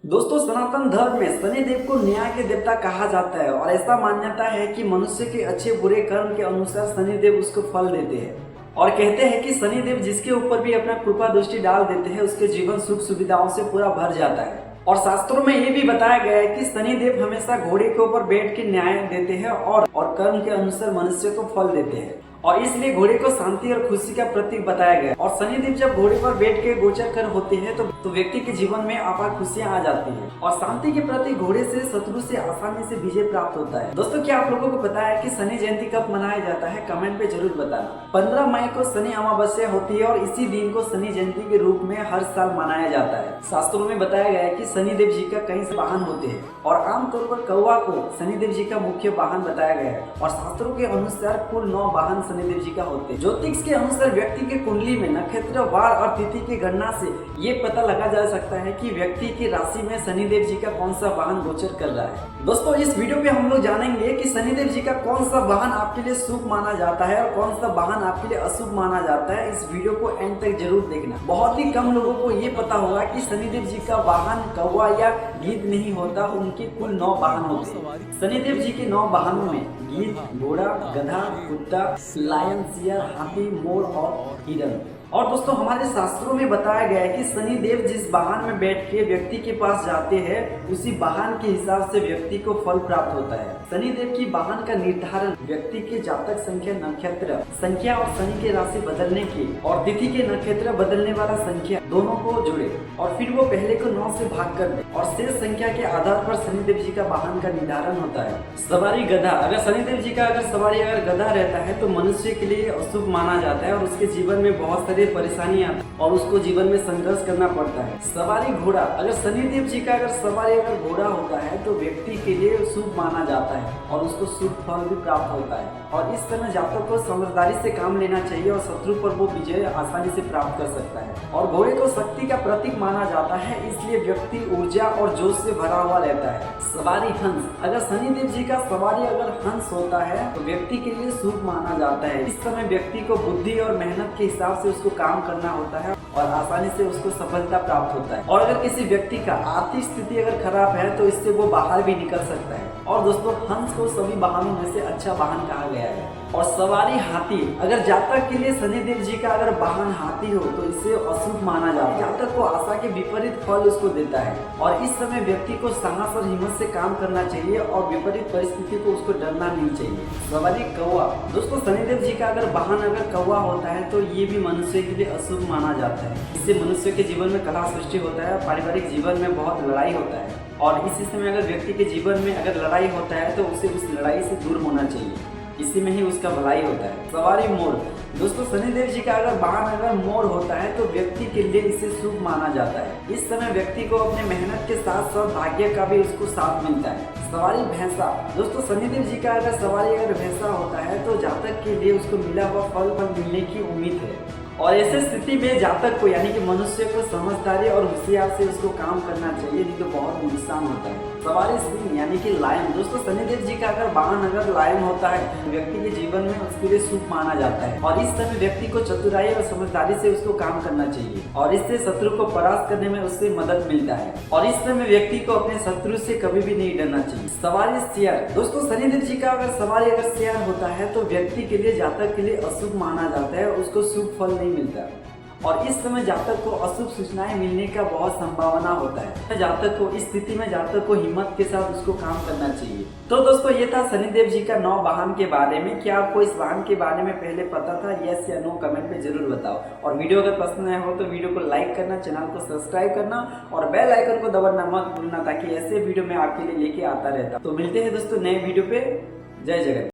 दोस्तों, सनातन धर्म में शनिदेव को न्याय के देवता कहा जाता है और ऐसा मान्यता है कि मनुष्य के अच्छे बुरे कर्म के अनुसार शनिदेव उसको फल देते हैं। और कहते हैं कि शनिदेव जिसके ऊपर भी अपना कृपा दृष्टि डाल देते हैं उसके जीवन सुख सुविधाओं से पूरा भर जाता है। और शास्त्रों में ये भी बताया गया है कि शनिदेव हमेशा घोड़े के ऊपर बैठ के न्याय देते हैं और कर्म के अनुसार मनुष्य को फल देते हैं, और इसलिए घोड़े को शांति और खुशी का प्रतीक बताया गया है। और शनिदेव जब घोड़े पर बैठ के गोचर कर होते हैं तो व्यक्ति के जीवन में अपार खुशियां आ जाती हैं। और शांति के प्रति घोड़े से शत्रु से आसानी से विजय प्राप्त होता है। दोस्तों, क्या आप लोगों को पता है कि शनि जयंती कब मनाया जाता है? कमेंट पे जरूर बताना। 15 मई को शनि अमावस्या होती है और इसी दिन को शनि जयंती के रूप में हर साल मनाया जाता है। शास्त्रों में बताया गया है कि शनिदेव जी का कई वाहन होते हैं और आमतौर पर कौवा को शनिदेव जी का मुख्य वाहन बताया गया है। और शास्त्रों के अनुसार कुल 9 वाहन शनिदेव जी का होते हैं। ज्योतिष के अनुसार व्यक्ति के कुंडली में नक्षत्र, वार और तिथि की गणना से ये पता लगा जा सकता है कि व्यक्ति की राशि में शनिदेव जी का कौन सा वाहन गोचर कर रहा है। दोस्तों, इस वीडियो पे हम लोग जानेंगे कि शनिदेव जी का कौन सा वाहन आपके लिए शुभ माना जाता है और कौन सा वाहन आपके लिए अशुभ माना जाता है। इस वीडियो को एंड तक जरूर देखना। बहुत ही कम लोगों को ये पता होगा कि शनिदेव जी का वाहन कौवा या गीद नहीं होता, उनके कुल 9 वाहन होते हैं। शनिदेव जी के 9 वाहनों में गीद, घोड़ा, गधा, कुत्ता, लायन, शेर, हाथी, मोर और हिरण। और दोस्तों, हमारे शास्त्रों में बताया गया है कि शनिदेव जिस वाहन में बैठ के व्यक्ति के पास जाते हैं उसी वाहन के हिसाब से व्यक्ति को फल प्राप्त होता है। शनिदेव की वाहन का निर्धारण व्यक्ति के जातक संख्या, नक्षत्र संख्या और शनि के राशि बदलने की और तिथि के नक्षत्र बदलने वाला संख्या दोनों को जुड़े और फिर वो पहले को 9 से भाग कर दे और शेष संख्या के आधार पर शनिदेव जी का वाहन का निर्धारण होता है। सवारी गधा, अगर शनिदेव जी का सवारी गधा रहता है तो मनुष्य के लिए अशुभ माना जाता है और उसके जीवन में बहुत सारी परेशानियां और उसको जीवन में संघर्ष करना पड़ता है। सवारी घोड़ा, अगर शनिदेव जी का सवारी घोड़ा होता है तो व्यक्ति के लिए शुभ माना जाता है और उसको शुभ फल भी प्राप्त होता है। और इस समय जातक को समझदारी से काम लेना चाहिए और शत्रु पर वो विजय आसानी से प्राप्त कर सकता है। और घोड़े को शक्ति का प्रतीक माना जाता है, इसलिए व्यक्ति ऊर्जा और जोश से भरा हुआ रहता है। सवारी हंस, अगर शनिदेव जी का सवारी हंस होता है तो व्यक्ति के लिए शुभ माना जाता है। इस समय व्यक्ति को बुद्धि और मेहनत के हिसाब से उसको काम करना होता है और आसानी से उसको सफलता प्राप्त होता है। और अगर किसी व्यक्ति का आर्थिक स्थिति खराब है तो इससे वो बाहर भी निकल सकता है। और दोस्तों, हंस को सभी वाहनों में से अच्छा वाहन कहा गया है। और सवारी हाथी, अगर जातक के लिए शनिदेव जी का वाहन हाथी हो तो इसे अशुभ माना जाता है। जातक को आशा के विपरीत फल उसको देता है और इस समय व्यक्ति को साहस और हिम्मत से काम करना चाहिए और विपरीत परिस्थिति को उसको डरना नहीं चाहिए। सवारी कौवा, दोस्तों शनिदेव जी का वाहन कौवा होता है तो ये भी मनुष्य के लिए अशुभ माना जाता है। इससे मनुष्य के जीवन में कलह सृष्टि होता है, पारिवारिक जीवन में बहुत लड़ाई होता है और इसी समय व्यक्ति के जीवन में लड़ाई होता है तो उसे उस लड़ाई से दूर होना चाहिए, इसी में ही उसका भलाई होता है। सवारी मोर, दोस्तों शनिदेव जी का वाहन मोर होता है तो व्यक्ति के लिए इसे शुभ माना जाता है। इस समय व्यक्ति को अपने मेहनत के साथ साथ भाग्य का भी उसको साथ मिलता है। सवारी भैंसा, दोस्तों शनिदेव जी का सवारी भैंसा होता है तो जातक के लिए उसको मिला हुआ फल मिलने की उम्मीद है। और ऐसे स्थिति में जातक को यानी कि मनुष्य को समझदारी और होशियार से उसको काम करना चाहिए, नहीं तो बहुत नुकसान होता है। सवारी सिंह यानी कि लायन, दोस्तों शनिदेव जी का वाहन लायन होता है व्यक्ति के जीवन में उसके लिए शुभ माना जाता है। और इस समय व्यक्ति को चतुराई और समझदारी से उसको काम करना चाहिए और इससे शत्रु को परास्त करने में उससे मदद मिलता है। और इस समय व्यक्ति को अपने शत्रु से कभी भी नहीं डरना चाहिए। सवारी शेर, दोस्तों शनिदेव जी का सवारी शेर होता है तो व्यक्ति के लिए जातक के लिए अशुभ माना जाता है, उसको शुभ फल नहीं मिलता और इस समय जातक को अशुभ सूचनाएं मिलने का बहुत संभावना होता है। जातक को इस स्थिति में जातक को हिम्मत के साथ उसको काम करना चाहिए। तो दोस्तों, ये था शनिदेव जी का 9 वाहन के बारे में। क्या आपको इस वाहन के बारे में पहले पता था? यस या नो कमेंट में जरूर बताओ। और वीडियो अगर पसंद आया हो तो वीडियो को लाइक करना, चैनल को सब्सक्राइब करना और बेल आइकन को दबाना मत भूलना ताकि ऐसे वीडियो मैं आपके लिए लेके आता रहता। तो मिलते हैं दोस्तों नए वीडियो पे। जय जगन्नाथ।